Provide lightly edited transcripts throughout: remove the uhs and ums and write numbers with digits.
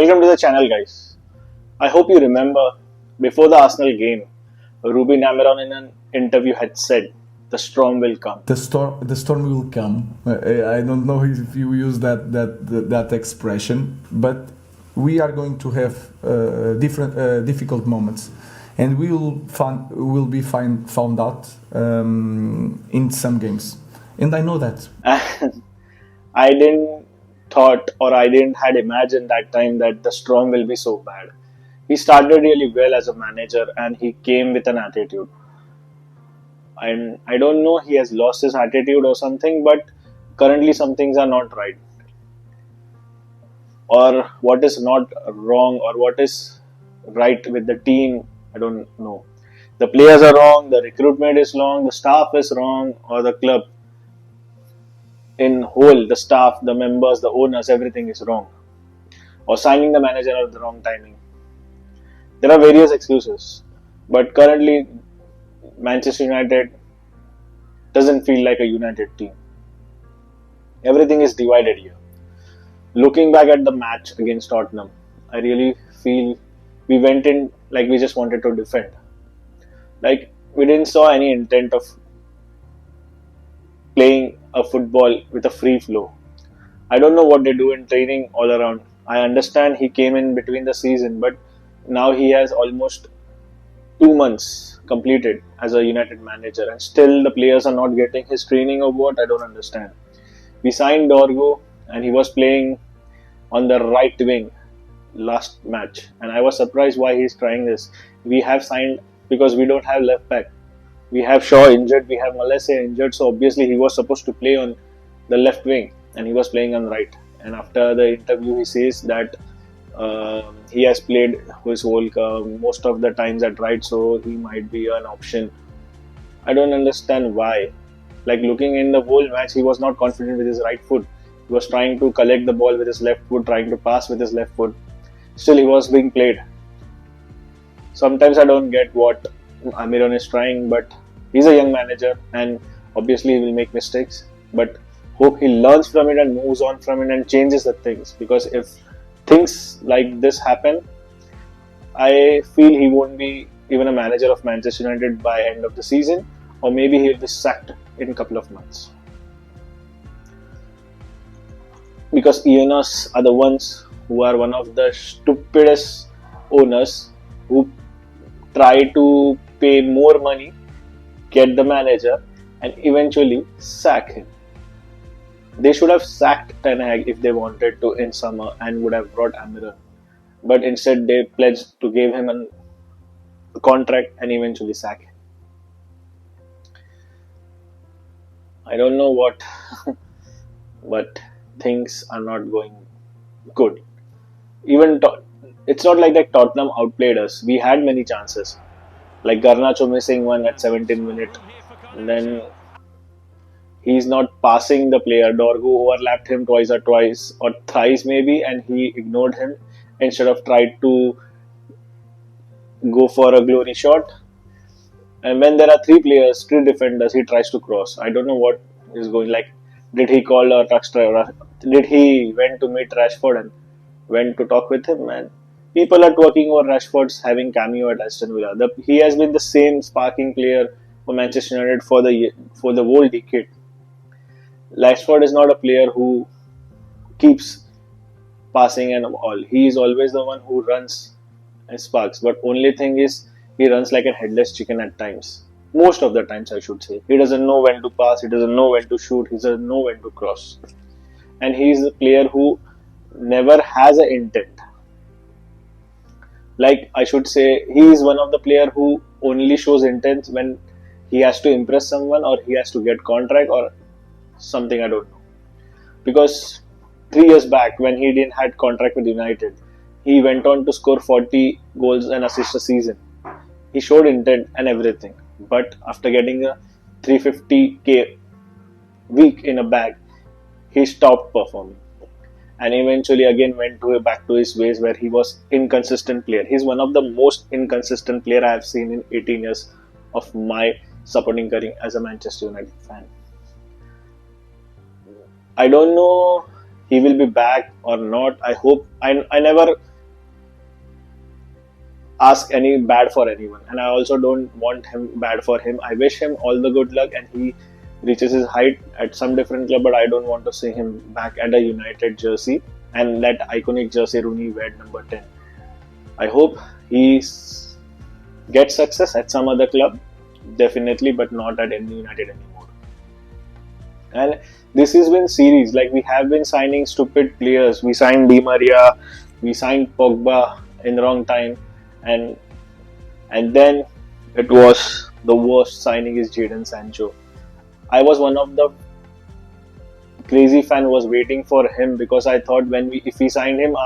Welcome to the channel, guys. I hope you remember before the Arsenal game, Ruben in an interview had said, "The storm will come." The storm will come. I don't know if you use that expression, but we are going to have different difficult moments, and will be found out in some games, and I know that. And I didn't thought or I didn't had imagined that time that the storm will be so bad. He started really well as a manager and he came with an attitude. And I don't know he has lost his attitude or something, but currently some things are not right. Or what is not wrong or what is right with the team, I don't know. The players are wrong, the recruitment is wrong, the staff is wrong, or the club in whole, the staff, the members, the owners, everything is wrong. Or signing the manager at the wrong timing. There are various excuses. But currently, Manchester United doesn't feel like a united team. Everything is divided here. Looking back at the match against Tottenham, I really feel we went in like we just wanted to defend. Like we didn't saw any intent of playing a football with a free flow. I don't know what they do in training all around. I understand he came in between the season, but now he has almost 2 months completed as a United manager, and still the players are not getting his training or what. I don't understand. We signed Dorgo, and he was playing on the right wing last match, and I was surprised why he's trying this. We have signed because we don't have left back. We have Shaw injured, we have Malaysia injured, so obviously he was supposed to play on the left wing, and he was playing on right. And after the interview, he says that he has played his whole most of the times at right, so he might be an option. I don't understand why. Like looking in the whole match, he was not confident with his right foot. He was trying to collect the ball with his left foot, trying to pass with his left foot. Still, he was being played. Sometimes I don't get what Amiron is trying, but he's a young manager and obviously he will make mistakes. But hope he learns from it and moves on from it and changes the things. Because if things like this happen, I feel he won't be even a manager of Manchester United by end of the season, or maybe he'll be sacked in a couple of months. Because owners are the ones who are one of the stupidest owners who try to pay more money, get the manager, and eventually sack him. They should have sacked Ten Hag if they wanted to in summer and would have brought Amiron. But instead, they pledged to give him a contract and eventually sack him. I don't know what, but things are not going good. Even it's not like that Tottenham outplayed us. We had many chances, like Garnacho missing one at 17 minute, and then he's not passing the player. Dorgu overlapped him twice or thrice maybe, and he ignored him instead of tried to go for a glory shot. And when there are three players, three defenders, he tries to cross. I don't know what is going. Like, did he call a truck driver? Did he went to meet Rashford and went to talk with him? Man, people are talking over Rashford's having cameo at Aston Villa. He has been the same sparking player for Manchester United for the whole decade. Rashford is not a player who keeps passing and all. He is always the one who runs and sparks. But only thing is, he runs like a headless chicken at times. Most of the times, I should say. He doesn't know when to pass. He doesn't know when to shoot. He doesn't know when to cross. And he is a player who never has an intent. Like I should say, he is one of the player who only shows intent when he has to impress someone or he has to get contract or something. I don't know. Because 3 years back, when he didn't had contract with United, he went on to score 40 goals and assists a season. He showed intent and everything, but after getting a 350k week in a bag, he stopped performing, and eventually again went back to his ways where he was inconsistent player. He's one of the most inconsistent player I have seen in 18 years of my supporting career as a Manchester United fan. I don't know he will be back or not. I hope. I never ask any bad for anyone, and I also don't want him bad for him. I wish him all the good luck, and he reaches his height at some different club. But I don't want to see him back at a United jersey and that iconic jersey Rooney wear number 10. I hope he gets success at some other club, definitely, but not at any United anymore. And this has been series. Like, we have been signing stupid players. We signed Di Maria, we signed Pogba in the wrong time, and then it was the worst signing is Jadon Sancho. I was one of the crazy fan was waiting for him because I thought if we signed him,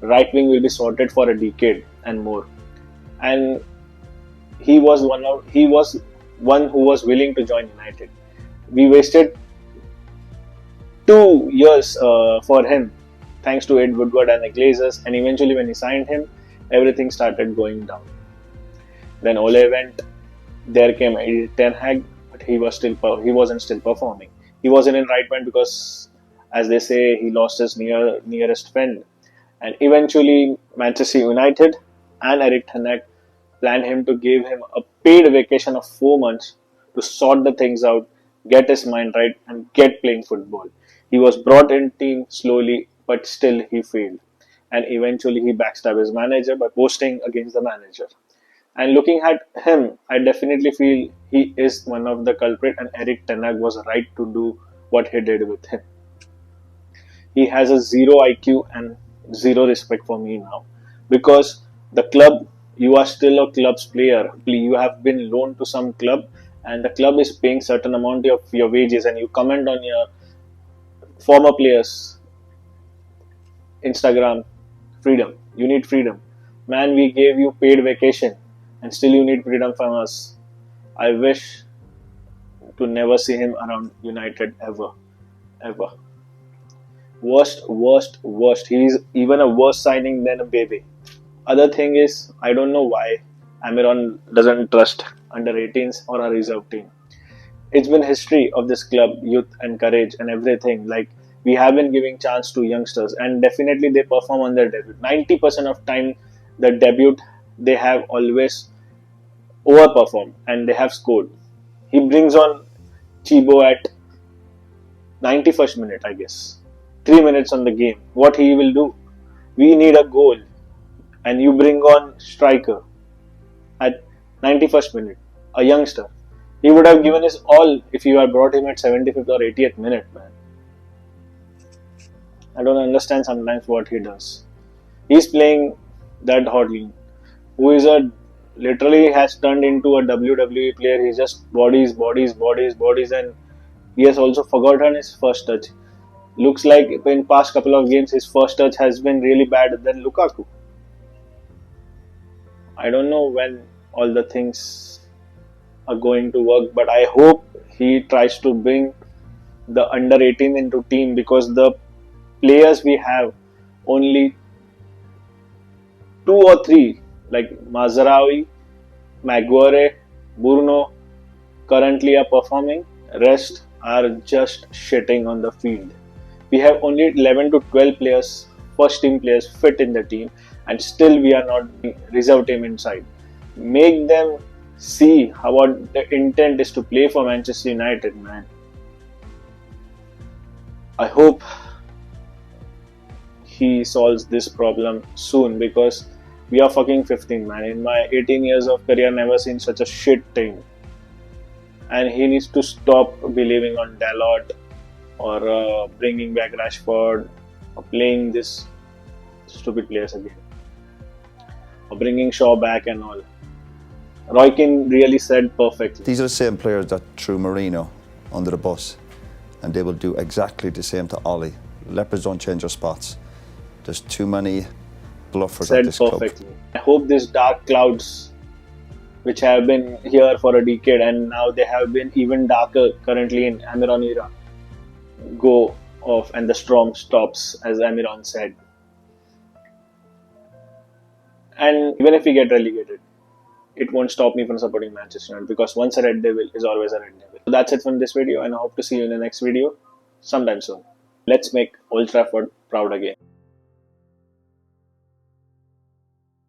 right wing will be sorted for a decade and more. And he was one who was willing to join United. We wasted 2 years for him, thanks to Ed Woodward and the Glazers. And eventually, when he signed him, everything started going down. Then Ole went. There came Eddie Ten Hag, but he wasn't still performing. He wasn't in right mind because, as they say, he lost his nearest friend. And eventually, Manchester United and Eric Ten Hag planned him to give him a paid vacation of 4 months to sort the things out, get his mind right, and get playing football. He was brought in team slowly, but still he failed. And eventually he backstabbed his manager by posting against the manager. And looking at him, I definitely feel he is one of the culprit, and Eric Ten Hag was right to do what he did with him. He has a zero IQ and zero respect for me now, because the club, you are still a club's player. You have been loaned to some club, and the club is paying certain amount of your wages, and you comment on your former players Instagram. Freedom, you need freedom, man. We gave you paid vacation and still you need freedom from us. I wish to never see him around United ever. Ever. Worst. He's even a worse signing than a baby. Other thing is, I don't know why Amiron doesn't trust under 18s or a reserve team. It's been history of this club, youth and courage and everything. Like, we have been giving chance to youngsters, and definitely they perform on their debut. 90% of time, the debut they have always overperformed and they have scored. He brings on Chibo at 91st minute, I guess. 3 minutes on the game. What he will do? We need a goal, and you bring on striker at 91st minute, a youngster. He would have given his all if you had brought him at 75th or 80th minute, man. I don't understand sometimes what he does. He's playing that hotly. Who is a literally has turned into a WWE player. He just bodies, and he has also forgotten his first touch. Looks like in past couple of games his first touch has been really bad than Lukaku. I don't know when all the things are going to work, but I hope he tries to bring the under 18 into team, because the players we have, only two or three like Mazarawi, Maguire, Bruno currently are performing. Rest are just shitting on the field. We have only 11 to 12 players, first team players fit in the team, and still we are not reserve team inside. Make them see how what the intent is to play for Manchester United, man. I hope he solves this problem soon, because we are fucking 15, man. In my 18 years of career, never seen such a shit team. And he needs to stop believing on Dalot, or bringing back Rashford, or playing this stupid players again, or bringing Shaw back and all. Roy Keane really said perfectly. These are the same players that threw Marino under the bus, and they will do exactly the same to Ollie. Leopards don't change their spots. There's too many bluffers at this Perfectly. club. I hope these dark clouds, which have been here for a decade and now they have been even darker currently in Amiron era, go off and the storm stops, as Amiron said. And even if we get relegated, it won't stop me from supporting Manchester United, because once a Red Devil is always a Red Devil. So that's it from this video, and I hope to see you in the next video sometime soon. Let's make Old Trafford proud again.